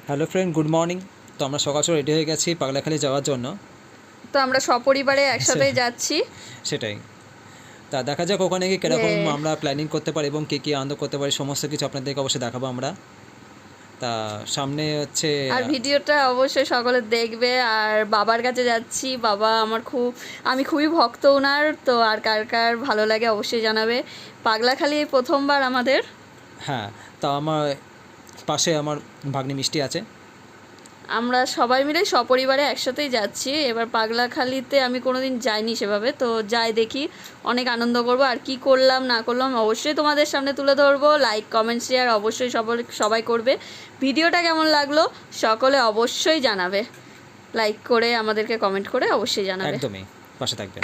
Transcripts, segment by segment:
Hello friend, good morning. তো আমরা সকাল সকাল রেডি হয়ে গেছি পাগলাখালি যাওয়ার জন্য। তো আমরা সপরিবারে একসাথেই যাচ্ছি। সেটাই। তা দেখা যাক ওখানে গিয়ে কীরকম আমরা প্ল্যানিং করতে পারি এবং কী কী আনন্দ করতে পারি, সমস্ত কিছু আপনাদেরকে অবশ্যই দেখাবো আমরা। তা সামনে হচ্ছে আর ভিডিওটা অবশ্যই সকলে দেখবে। আর বাবার কাছে যাচ্ছি, বাবা আমি খুবই ভক্ত ওনার। তো আর কার কার ভালো লাগে অবশ্যই জানাবে। পাগলাখালি প্রথমবার আমাদের। হ্যাঁ, তা আমার পাশে আমার ভাগ্নি মিষ্টি আছে। আমরা সবাই মিলে সপরিবারে একসাথেই যাচ্ছি। এবার পাগলাখালিতে আমি কোনোদিন যাইনি সেভাবে, তো যাই দেখি, অনেক আনন্দ করব। আর কি করলাম না করলাম অবশ্যই তোমাদের সামনে তুলে ধরবো। লাইক কমেন্ট শেয়ার অবশ্যই সবাই করবে। ভিডিওটা কেমন লাগলো সকলে অবশ্যই জানাবে, লাইক করে আমাদেরকে কমেন্ট করে অবশ্যই জানাবে। একদমই পাশে থাকবে।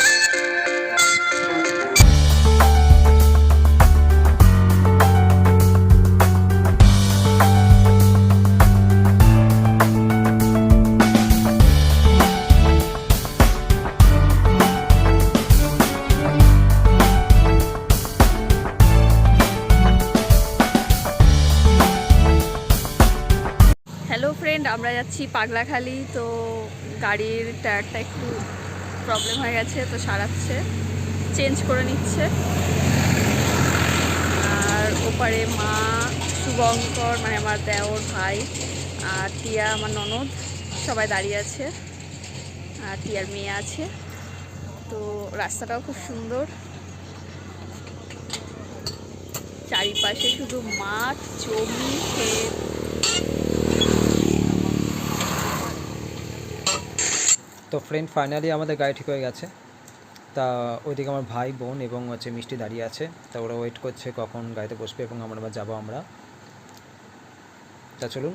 হ্যালো ফ্রেন্ড, আমরা যাচ্ছি পাগলাখালি। তো গাড়ির টায়ারটা একটু প্রবলেম হয়ে গেছে, তো সারাচ্ছে, চেঞ্জ করে নিচ্ছে। আর ওপারে মা, শুভঙ্কর মানে আমার দেওর ভাই, আর টিয়া আমার ননদ সবাই দাঁড়িয়ে আছে, আর টিয়ার মেয়ে আছে। তো রাস্তাটাও খুব সুন্দর, চারিপাশে শুধু মাঠ, জমি, ক্ষেত। তো ফ্রেন্ড, ফাইনালি আমাদের গাড়ি ঠিক হয়ে গেছে। তা ওইদিকে আমার ভাই, বোন এবং হচ্ছে মিষ্টি দাঁড়িয়ে আছে। তা ওরা ওয়েট করছে কখন গাড়িতে বসবে এবং আমরা যাবো আমরা। তা চলুন।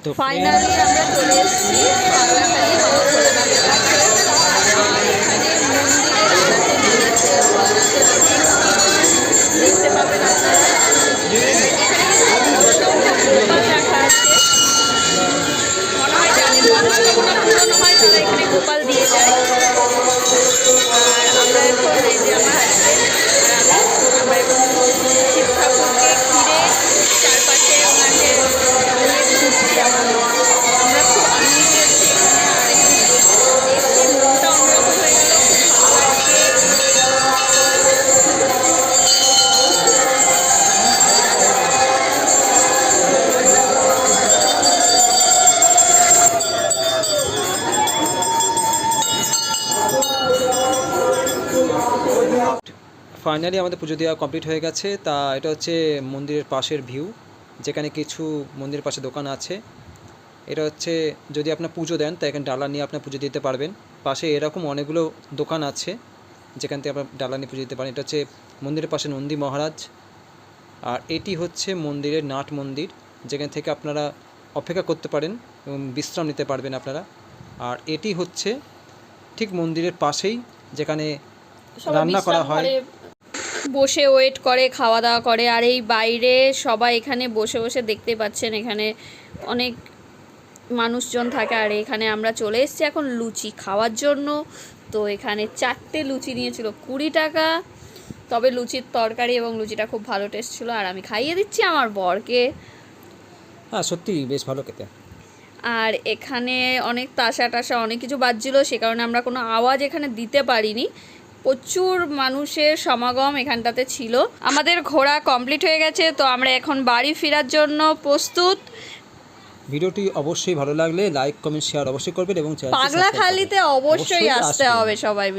তো ফাইনালি আমরা চলে এসেছি পাগলাখালি মহাভোলানাথের কাছে। আর এখানে মন্দিরের সাথে মিলেছে দেখতে পাবেন আপনারা। এখানে কিন্তু গোপাল রাখা আছে, মনে হয় যাদের মনস্কামনা পূরণ হয় তারা এখানে গোপাল দিয়ে যায়। আর আমরা এখন এই যে আমার হাজবেন্ড আর আমরা এখন শিব ঠাকুরকে ঘিরে চারপাশে ওনাকে ঘুরছি। আমরা খুব আনন্দিত হচ্ছি এখানে। আর এখানে এসে মনটা অন্যরকম হয়ে গেল, খুব ভালো লাগছে। ফাইনালি আমাদের পুজো দেওয়া কমপ্লিট হয়ে গেছে। তা এটা হচ্ছে মন্দিরের পাশের ভিউ, যেখানে কিছু মন্দিরের পাশে দোকান আছে। এটা হচ্ছে যদি আপনার পুজো দেন তা এখানে ডালা নিয়ে আপনার পুজো দিতে পারবেন। পাশে এরকম অনেকগুলো দোকান আছে যেখান থেকে আপনার ডালা নিয়ে পুজো দিতে পারেন। এটা হচ্ছে মন্দিরের পাশে নন্দী মহারাজ। আর এটি হচ্ছে মন্দিরের নাট মন্দির, যেখান থেকে আপনারা অপেক্ষা করতে পারেন এবং বিশ্রাম নিতে পারবেন আপনারা। আর এটি হচ্ছে ঠিক মন্দিরের পাশেই যেখানে রান্না করা হয়, বসে ওয়েট করে, খাওয়া দাওয়া করে। আর এই বাইরে সবাই এখানে বসে বসে দেখতে পাচ্ছেন, এখানে অনেক মানুষজন থাকে। আর এখানে আমরা চলে এসেছি এখন লুচি খাওয়ার জন্য। তো এখানে 4টে লুচি নিয়েছিল 20 টাকা। তবে লুচির তরকারি এবং লুচিটা খুব ভালো টেস্ট ছিল। আর আমি খাইয়ে দিচ্ছি আমার বরকে। হ্যাঁ সত্যি বেশ ভালো খেতে। আর এখানে অনেক তাসা টাসা অনেক কিছু বাজছিল, সে কারণে আমরা কোনো আওয়াজ এখানে দিতে পারিনি। প্রচুর মানুষের সমাগম এখানটাতে ছিল। আমাদের ঘোরা কমপ্লিট হয়ে গেছে, তো আমরা এখন বাড়ি ফেরার জন্য প্রস্তুত। ভিডিওটি অবশ্যই ভালো লাগলে লাইক কমেন্ট শেয়ার অবশ্যই করবেন এবং পাগলাখালিতে অবশ্যই আসতে হবে সবাই মিলে।